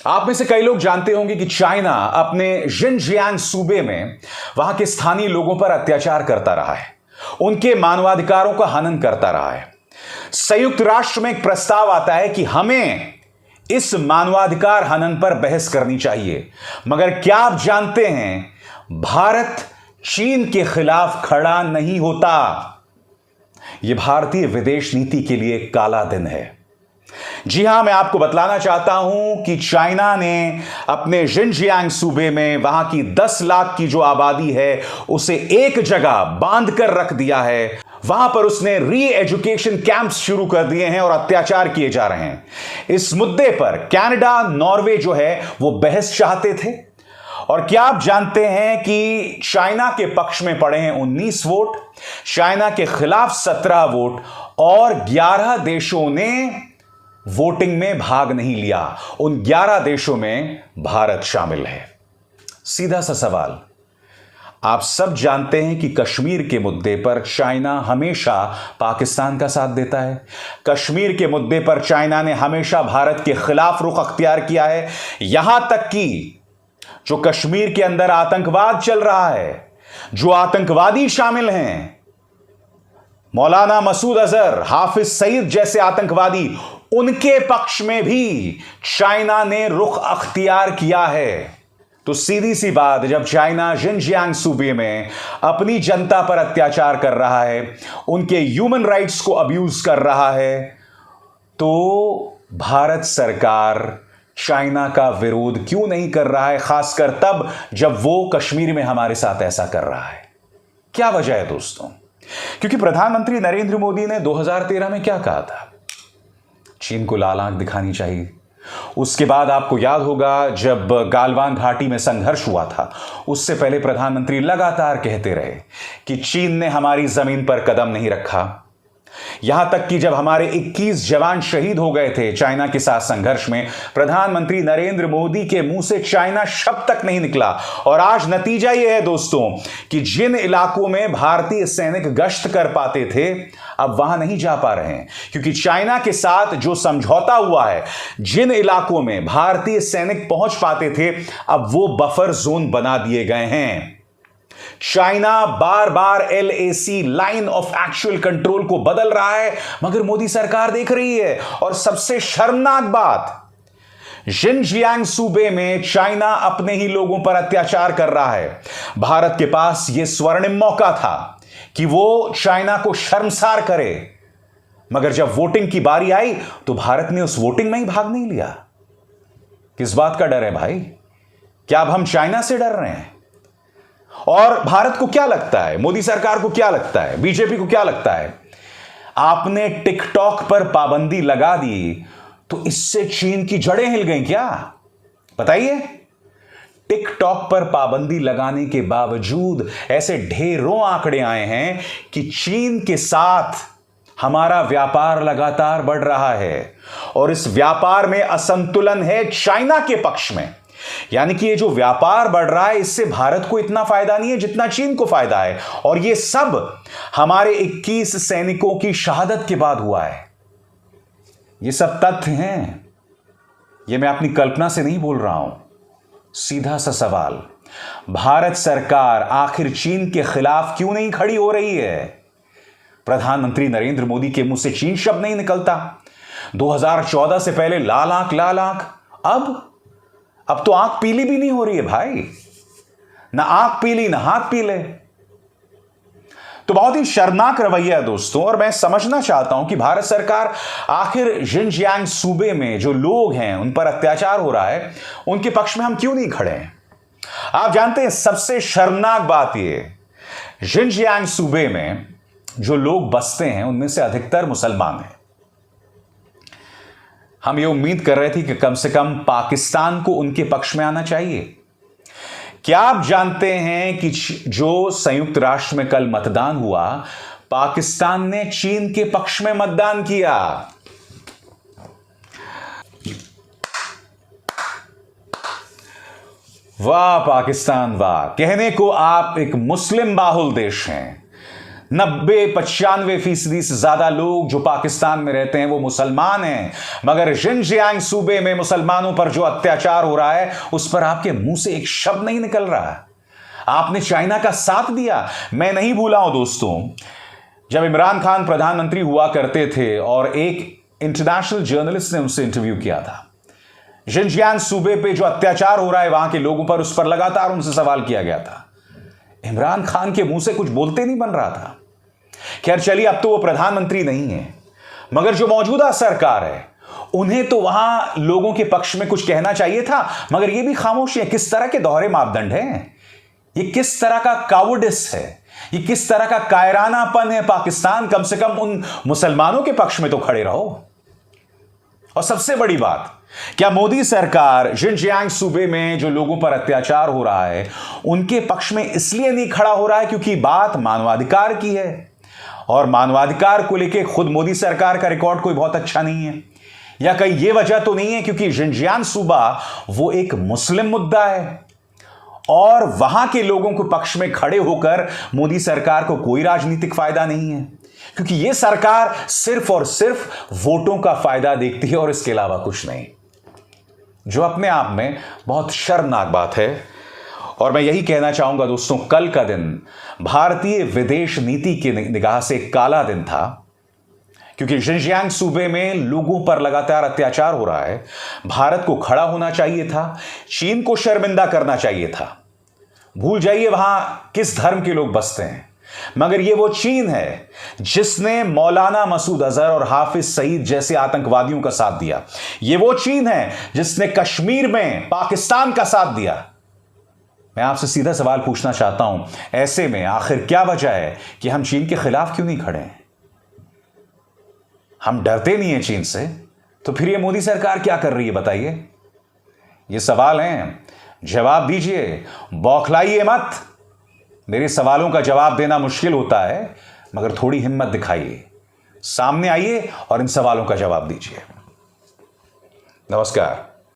आप में से कई लोग जानते होंगे कि चाइना अपने जिनजियांग सूबे में वहां के स्थानीय लोगों पर अत्याचार करता रहा है, उनके मानवाधिकारों का हनन करता रहा है। संयुक्त राष्ट्र में एक प्रस्ताव आता है कि हमें इस मानवाधिकार हनन पर बहस करनी चाहिए, मगर क्या आप जानते हैं भारत चीन के खिलाफ खड़ा नहीं होता। यह भारतीय विदेश नीति के लिए एक काला दिन है। जी हां, मैं आपको बतलाना चाहता हूं कि चाइना ने अपने जिनजियांग सूबे में वहां की 10 लाख की जो आबादी है उसे एक जगह बांध कर रख दिया है। वहां पर उसने री एजुकेशन कैंप्स शुरू कर दिए हैं और अत्याचार किए जा रहे हैं। इस मुद्दे पर कनाडा, नॉर्वे जो है वो बहस चाहते थे। और क्या आप जानते हैं कि चाइना के पक्ष में पड़े हैं 19 वोट, चाइना के खिलाफ 17 वोट और 11 देशों ने वोटिंग में भाग नहीं लिया। उन 11 देशों में भारत शामिल है। सीधा सा सवाल, आप सब जानते हैं कि कश्मीर के मुद्दे पर चाइना हमेशा पाकिस्तान का साथ देता है। कश्मीर के मुद्दे पर चाइना ने हमेशा भारत के खिलाफ रुख अख्तियार किया है। यहां तक कि जो कश्मीर के अंदर आतंकवाद चल रहा है, जो आतंकवादी शामिल हैं, मौलाना मसूद अजहर, हाफिज सईद जैसे आतंकवादी, उनके पक्ष में भी चाइना ने रुख अख्तियार किया है। तो सीधी सी बात, जब चाइना जिनजियांग सूबे में अपनी जनता पर अत्याचार कर रहा है, उनके ह्यूमन राइट्स को अब्यूज कर रहा है, तो भारत सरकार चाइना का विरोध क्यों नहीं कर रहा है, खासकर तब जब वो कश्मीर में हमारे साथ ऐसा कर रहा है। क्या वजह है दोस्तों? क्योंकि प्रधानमंत्री नरेंद्र मोदी ने 2013 में क्या कहा था? चीन को लाल आंख दिखानी चाहिए। उसके बाद आपको याद होगा जब गालवान घाटी में संघर्ष हुआ था, उससे पहले प्रधानमंत्री लगातार कहते रहे कि चीन ने हमारी जमीन पर कदम नहीं रखा। यहां तक कि जब हमारे 21 जवान शहीद हो गए थे चाइना के साथ संघर्ष में, प्रधानमंत्री नरेंद्र मोदी के मुंह से चाइना शब्द तक नहीं निकला। और आज नतीजा यह है दोस्तों कि जिन इलाकों में भारतीय सैनिक गश्त कर पाते थे, अब वहां नहीं जा पा रहे हैं, क्योंकि चाइना के साथ जो समझौता हुआ है, जिन इलाकों में भारतीय सैनिक पहुंच पाते थे, अब वो बफर जोन बना दिए गए हैं। China bar bar LAC, line of actual control, को बदल रहा है, मगर मोदी सरकार देख रही है। और सबसे शर्मनाक बात, जिनजियांग सूबे में चाइना अपने ही लोगों पर अत्याचार कर रहा है। भारत के पास यह स्वर्णिम मौका था कि वो चाइना को शर्मसार करे, मगर जब वोटिंग की बारी आई तो भारत ने उस वोटिंग में ही भाग नहीं लिया। किस बात का डर है भाई? क्या अब हम चाइना से डर रहे हैं? और भारत को क्या लगता है, मोदी सरकार को क्या लगता है, बीजेपी को क्या लगता है, आपने टिकटॉक पर पाबंदी लगा दी तो इससे चीन की जड़ें हिल गई क्या? बताइए। टिकटॉक पर पाबंदी लगाने के बावजूद ऐसे ढेरों आंकड़े आए हैं कि चीन के साथ हमारा व्यापार लगातार बढ़ रहा है और इस व्यापार में असंतुलन है चाइना के पक्ष में। यानी कि ये जो व्यापार बढ़ रहा है, इससे भारत को इतना फायदा नहीं है जितना चीन को फायदा है। और ये सब हमारे 21 सैनिकों की शहादत के बाद हुआ है। ये सब तथ्य हैं, ये मैं अपनी कल्पना से नहीं बोल रहा हूं। सीधा सा सवाल, भारत सरकार आखिर चीन के खिलाफ क्यों नहीं खड़ी हो रही है? प्रधानमंत्री नरेंद्र मोदी के मुंह से चीन शब्द नहीं निकलता। 2014 से पहले लाल आंख, अब तो आंख पीली भी नहीं हो रही है भाई, ना आंख पीली ना हाथ पीले। तो बहुत ही शर्मनाक रवैया है दोस्तों। और मैं समझना चाहता हूं कि भारत सरकार आखिर जिनजियांग सूबे में जो लोग हैं, उन पर अत्याचार हो रहा है, उनके पक्ष में हम क्यों नहीं खड़े हैं? आप जानते हैं सबसे शर्मनाक बात यह, जिनजियांग सूबे में जो लोग बसते हैं उनमें से अधिकतर मुसलमान हैं। हम ये उम्मीद कर रहे थे कि कम से कम पाकिस्तान को उनके पक्ष में आना चाहिए। क्या आप जानते हैं कि जो संयुक्त राष्ट्र में कल मतदान हुआ, पाकिस्तान ने चीन के पक्ष में मतदान किया। वाह पाकिस्तान वाह, कहने को आप एक मुस्लिम बाहुल देश हैं, 90-95% से ज्यादा लोग जो पाकिस्तान में रहते हैं वो मुसलमान हैं, मगर जिनजियांग सूबे में मुसलमानों पर जो अत्याचार हो रहा है उस पर आपके मुंह से एक शब्द नहीं निकल रहा। आपने चाइना का साथ दिया। मैं नहीं भूला हूं दोस्तों, जब इमरान खान प्रधानमंत्री हुआ करते थे और एक इंटरनेशनल जर्नलिस्ट ने उनसे इंटरव्यू किया था, जिनजियांग सूबे पे जो अत्याचार हो रहा है वहां के लोगों पर, उस पर लगातार उनसे सवाल किया गया था। इमरान खान के मुंह से कुछ बोलते नहीं बन रहा था। खैर चलिए, अब तो वो प्रधानमंत्री नहीं है, मगर जो मौजूदा सरकार है उन्हें तो वहां लोगों के पक्ष में कुछ कहना चाहिए था, मगर ये भी खामोश है। किस तरह के दोहरे मापदंड हैं, ये किस तरह का कावर्डिस है, ये किस तरह का कायरानापन है। पाकिस्तान, कम से कम उन मुसलमानों के पक्ष में तो खड़े रहो। और सबसे बड़ी बात, क्या मोदी सरकार जिनजियांग सूबे में जो लोगों पर अत्याचार हो रहा है उनके पक्ष में इसलिए नहीं खड़ा हो रहा है क्योंकि बात मानवाधिकार की है, और मानवाधिकार को लेकर खुद मोदी सरकार का रिकॉर्ड कोई बहुत अच्छा नहीं है, या कहीं यह वजह तो नहीं है क्योंकि जिनजियांग सूबा वो एक मुस्लिम मुद्दा है और वहां के लोगों के पक्ष में खड़े होकर मोदी सरकार को कोई राजनीतिक फायदा नहीं है, क्योंकि यह सरकार सिर्फ और सिर्फ वोटों का फायदा देखती है और इसके अलावा कुछ नहीं, जो अपने आप में बहुत शर्मनाक बात है। और मैं यही कहना चाहूंगा दोस्तों, कल का दिन भारतीय विदेश नीति की निगाह से काला दिन था, क्योंकि जिनजियांग सूबे में लोगों पर लगातार अत्याचार हो रहा है। भारत को खड़ा होना चाहिए था, चीन को शर्मिंदा करना चाहिए था। भूल जाइए वहां किस धर्म के लोग बसते हैं, मगर यह वो चीन है जिसने मौलाना मसूद अजहर और हाफिज सईद जैसे आतंकवादियों का साथ दिया। यह वो चीन है जिसने कश्मीर में पाकिस्तान का साथ दिया। मैं आपसे सीधा सवाल पूछना चाहता हूं, ऐसे में आखिर क्या वजह है कि हम चीन के खिलाफ क्यों नहीं खड़े हैं? हम डरते नहीं हैं चीन से, तो फिर ये मोदी सरकार क्या कर रही है बताइए? ये सवाल हैं, जवाब दीजिए, बौखलाइए मत। मेरे सवालों का जवाब देना मुश्किल होता है, मगर थोड़ी हिम्मत दिखाइए, सामने आइए और इन सवालों का जवाब दीजिए। नमस्कार।